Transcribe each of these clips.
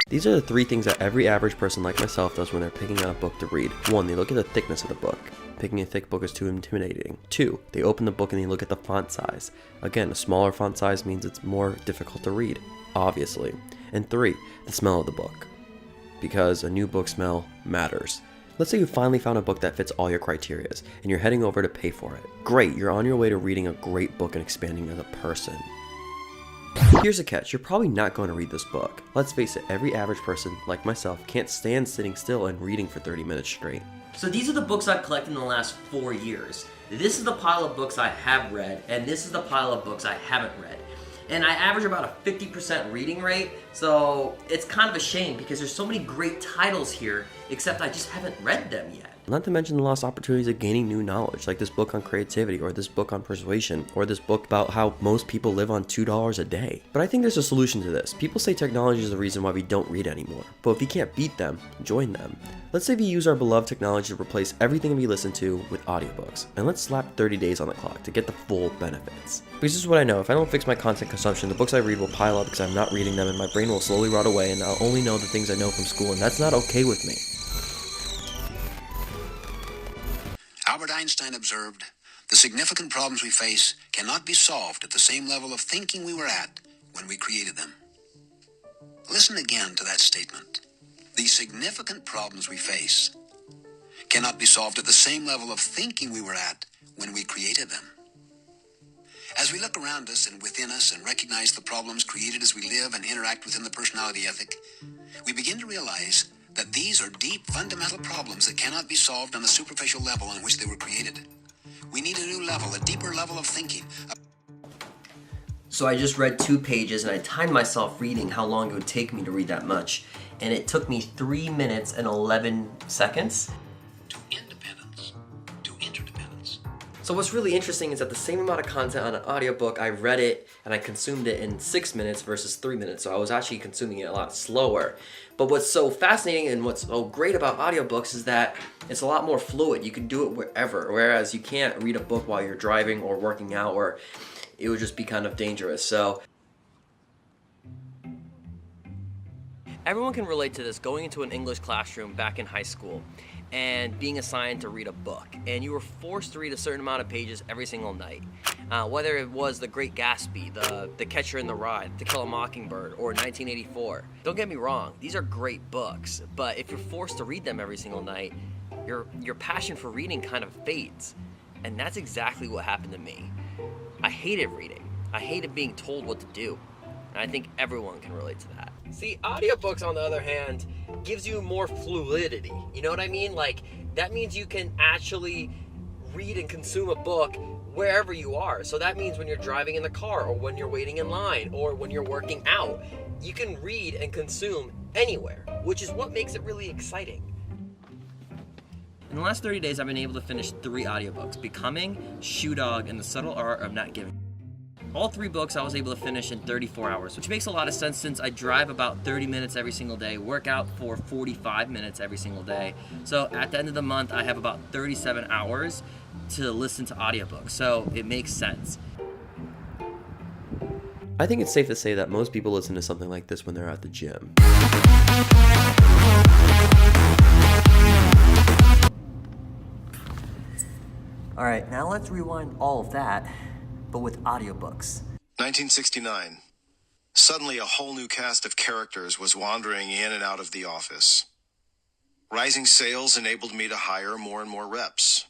These are the 3 things that every average person like myself does when they're picking out a book to read. 1, they look at the thickness of the book. Picking a thick book is too intimidating. 2, they open the book and they look at the font size. Again, a smaller font size means it's more difficult to read, obviously. And 3, the smell of the book. Because a new book smell matters. Let's say you finally found a book that fits all your criterias, and you're heading over to pay for it. Great, you're on your way to reading a great book and expanding as a person. Here's a catch, you're probably not going to read this book. Let's face it, every average person, like myself, can't stand sitting still and reading for 30 minutes straight. So these are the books I've collected in the last 4 years. This is the pile of books I have read, and this is the pile of books I haven't read. And I average about a 50% reading rate, so it's kind of a shame because there's so many great titles here, except I just haven't read them yet. Not to mention the lost opportunities of gaining new knowledge, like this book on creativity, or this book on persuasion, or this book about how most people live on $2 a day. But I think there's a solution to this. People say technology is the reason why we don't read anymore. But if you can't beat them, join them. Let's say we use our beloved technology to replace everything we listen to with audiobooks, and let's slap 30 days on the clock to get the full benefits. Because this is what I know, if I don't fix my content consumption, the books I read will pile up because I'm not reading them, and my brain will slowly rot away, and I'll only know the things I know from school, and that's not okay with me. Albert Einstein observed, "The significant problems we face cannot be solved at the same level of thinking we were at when we created them." Listen again to that statement. The significant problems we face cannot be solved at the same level of thinking we were at when we created them. As we look around us and within us and recognize the problems created as we live and interact within the personality ethic, we begin to realize that these are deep, fundamental problems that cannot be solved on the superficial level on which they were created. We need a new level, a deeper level of thinking. So I just read 2 pages and I timed myself reading how long it would take me to read that much. And it took me 3 minutes and 11 seconds. To independence, to interdependence. So what's really interesting is that the same amount of content on an audiobook, I read it and I consumed it in 6 minutes versus 3 minutes. So I was actually consuming it a lot slower. But what's so fascinating and what's so great about audiobooks is that it's a lot more fluid. You can do it wherever, whereas you can't read a book while you're driving or working out, or it would just be kind of dangerous. So everyone can relate to this, going into an English classroom back in high school and being assigned to read a book, and you were forced to read a certain amount of pages every single night. Whether it was The Great Gatsby, The Catcher in the Rye, To Kill a Mockingbird, or 1984. Don't get me wrong, these are great books, but if you're forced to read them every single night, your passion for reading kind of fades. And that's exactly what happened to me. I hated reading. I hated being told what to do. And I think everyone can relate to that. See, audiobooks, on the other hand, gives you more fluidity. You know what I mean? Like, that means you can actually read and consume a book wherever you are. So that means when you're driving in the car, or when you're waiting in line, or when you're working out, you can read and consume anywhere, which is what makes it really exciting. In the last 30 days, I've been able to finish 3 audiobooks: Becoming, Shoe Dog, and The Subtle Art of Not Giving. All 3 books I was able to finish in 34 hours, which makes a lot of sense since I drive about 30 minutes every single day, work out for 45 minutes every single day. So at the end of the month, I have about 37 hours to listen to audiobooks, so it makes sense. I think it's safe to say that most people listen to something like this when they're at the gym. Alright, now let's rewind all of that, but with audiobooks. 1969. Suddenly a whole new cast of characters was wandering in and out of the office. Rising sales enabled me to hire more and more reps.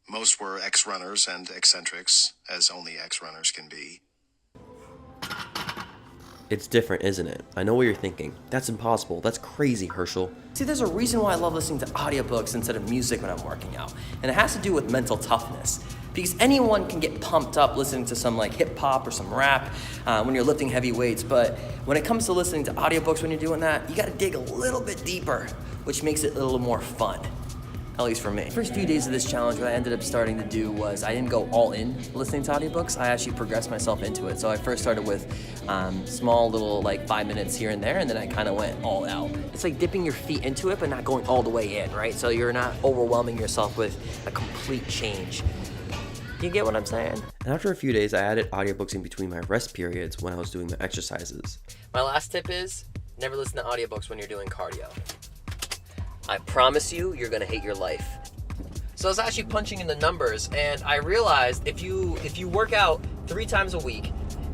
Most were ex-runners and eccentrics, as only ex-runners can be. It's different, isn't it? I know what you're thinking. That's impossible. That's crazy, Herschel. See, there's a reason why I love listening to audiobooks instead of music when I'm working out, and it has to do with mental toughness. Because anyone can get pumped up listening to some like hip hop or some rap when you're lifting heavy weights, but when it comes to listening to audiobooks when you're doing that, you gotta dig a little bit deeper, which makes it a little more fun. At least for me. The first few days of this challenge, what I ended up starting to do was I didn't go all in listening to audiobooks. I actually progressed myself into it. So I first started with small little like 5 minutes here and there, and then I kind of went all out. It's like dipping your feet into it, but not going all the way in, right? So you're not overwhelming yourself with a complete change. You get what I'm saying? And after a few days, I added audiobooks in between my rest periods when I was doing my exercises. My last tip is Never listen to audiobooks when you're doing cardio. I promise you, you're gonna hate your life. So I was actually punching in the numbers, and I realized if you work out 3 times a week,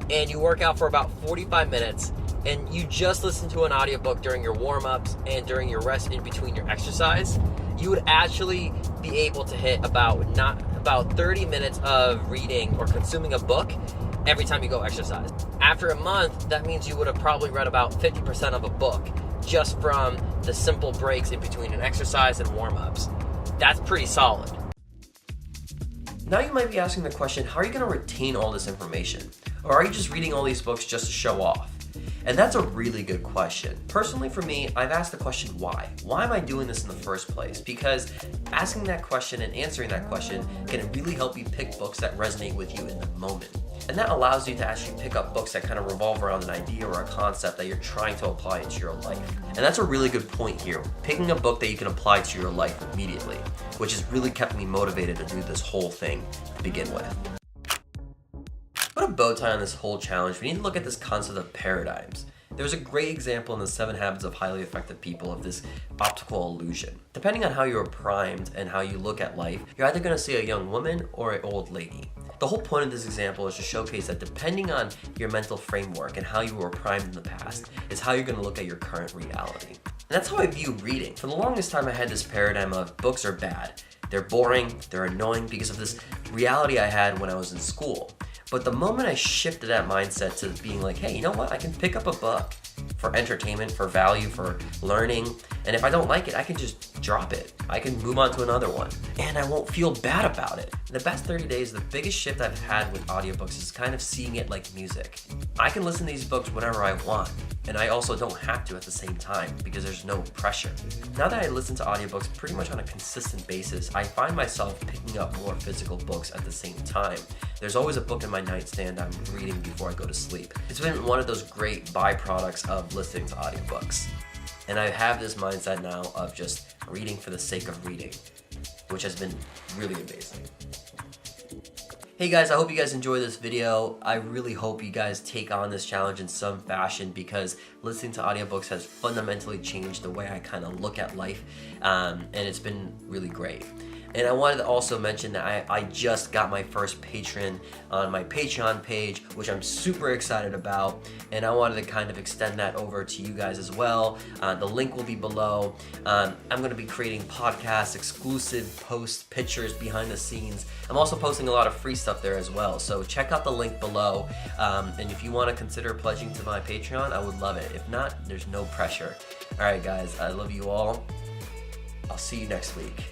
and you work out for about 45 minutes, and you just listen to an audiobook during your warm-ups and during your rest in between your exercise, you would actually be able to hit about 30 minutes of reading or consuming a book every time you go exercise. After a month, that means you would have probably read about 50% of a book just from the simple breaks in between an exercise and warm-ups. That's pretty solid. Now you might be asking the question, how are you going to retain all this information? Or are you just reading all these books just to show off? And that's a really good question. Personally for me, I've asked the question why? Why am I doing this in the first place? Because asking that question and answering that question can really help you pick books that resonate with you in the moment. And that allows you to actually pick up books that kind of revolve around an idea or a concept that you're trying to apply into your life. And that's a really good point here. Picking a book that you can apply to your life immediately, which has really kept me motivated to do this whole thing to begin with. Put a bow tie on this whole challenge, we need to look at this concept of paradigms. There's a great example in the 7 Habits of Highly Effective People of this optical illusion. Depending on how you're primed and how you look at life, you're either going to see a young woman or an old lady. The whole point of this example is to showcase that depending on your mental framework and how you were primed in the past is how you're going to look at your current reality. And that's how I view reading. For the longest time I had this paradigm of books are bad. They're boring, they're annoying because of this reality I had when I was in school. But the moment I shifted that mindset to being like, hey, you know what? I can pick up a book for entertainment, for value, for learning. And if I don't like it, I can just drop it. I can move on to another one. And I won't feel bad about it. In the past 30 days, the biggest shift I've had with audiobooks is kind of seeing it like music. I can listen to these books whenever I want. And I also don't have to at the same time because there's no pressure. Now that I listen to audiobooks pretty much on a consistent basis, I find myself picking up more physical books at the same time. There's always a book in my nightstand I'm reading before I go to sleep. It's been one of those great byproducts of listening to audiobooks. And I have this mindset now of just reading for the sake of reading, which has been really amazing. Hey guys, I hope you guys enjoy this video. I really hope you guys take on this challenge in some fashion because listening to audiobooks has fundamentally changed the way I kind of look at life, and it's been really great. And I wanted to also mention that I just got my first patron on my Patreon page, which I'm super excited about. And I wanted to kind of extend that over to you guys as well. The link will be below. I'm going to be creating podcasts, exclusive posts, pictures behind the scenes. I'm also posting a lot of free stuff there as well. So check out the link below. And if you want to consider pledging to my Patreon, I would love it. If not, there's no pressure. All right, guys, I love you all. I'll see you next week.